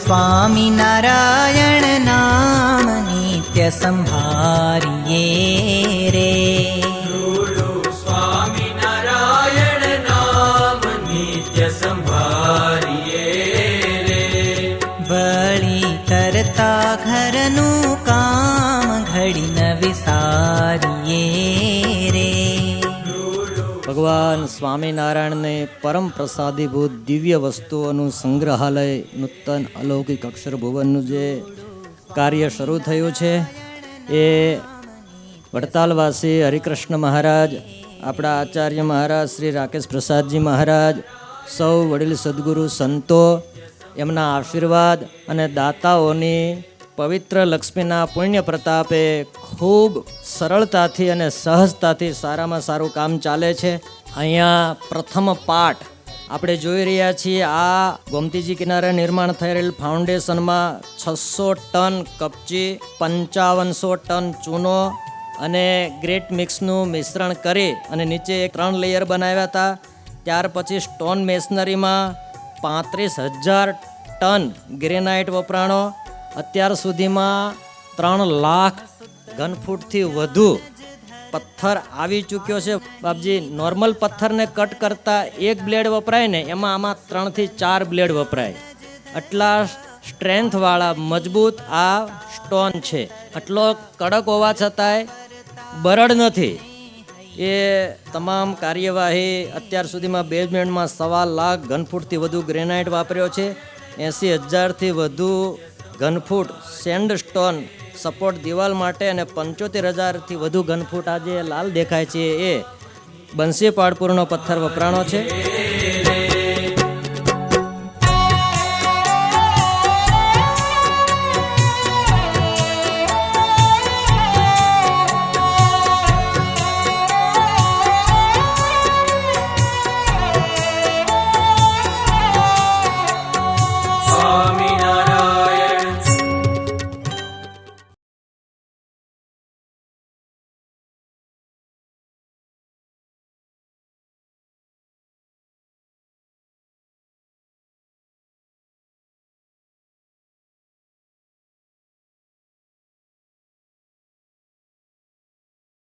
સ્વામિનારાયણ નામ નિત્ય સંભારીએ રે. સ્વામિનારાયણ નામ નિત્ય સંભારીએ રે. બળી કરતા ઘરનું કામ ઘડી ન વિસારીએ રે. ભગવાન સ્વામિનારાયણને પરમ પ્રસાદીભૂત દિવ્ય વસ્તુઓનું સંગ્રહાલય નૂતન અલૌકિક અક્ષરભુવનનું જે કાર્ય શરૂ થયું છે એ વડતાલવાસી હરિકૃષ્ણ મહારાજ, આપણા આચાર્ય મહારાજ શ્રી રાકેશ પ્રસાદજી મહારાજ, સૌ વડીલ સદગુરુ સંતો, એમના આશીર્વાદ અને દાતાઓની પવિત્ર લક્ષ્મીના પુણ્ય પ્રતાપે ખૂબ સરળતાથી અને સહજતાથી સારામાં સારું કામ ચાલે છે. અહીંયા પ્રથમ પાઠ આપણે જોઈ રહ્યા છીએ. આ ગોમતીજી કિનારે નિર્માણ થઈ રહેલ ફાઉન્ડેશનમાં 600 ટન કપચી, 5500 ટન ચૂનો અને ગ્રેટ મિક્સનું મિશ્રણ કરી અને નીચે 3 લેયર બનાવ્યા હતા. ત્યાર પછી સ્ટોન મેશનરીમાં 35,000 ટન ગ્રેનાઇટ વપરાણો. અત્યાર સુધીમાં 3 લાખ ઘનફૂટથી વધુ પથ્થર આવી ચૂક્યો છે. બાપજી, નોર્મલ પથ્થરને કટ કરતા 1 બ્લેડ વપરાય ને, એમાં આમાં 3 થી 4 બ્લેડ વપરાય. આટલા સ્ટ્રેન્થવાળા મજબૂત આ સ્ટોન છે. આટલો કડક હોવા છતાંય બરડ નથી. એ તમામ કાર્યવાહી અત્યાર સુધીમાં બેઝમેન્ટમાં 1.25 લાખ ઘનફૂટથી વધુ ગ્રેનાઇટ વાપર્યો છે. 80,000થી વધુ ઘનફૂટ સેન્ડસ્ટોન સપોર્ટ દિવાલ માટે અને 75,000થી વધુ ઘનફૂટ આજે લાલ દેખાય છે એ બંસીપાળપુરનો પથ્થર વપરાણો છે.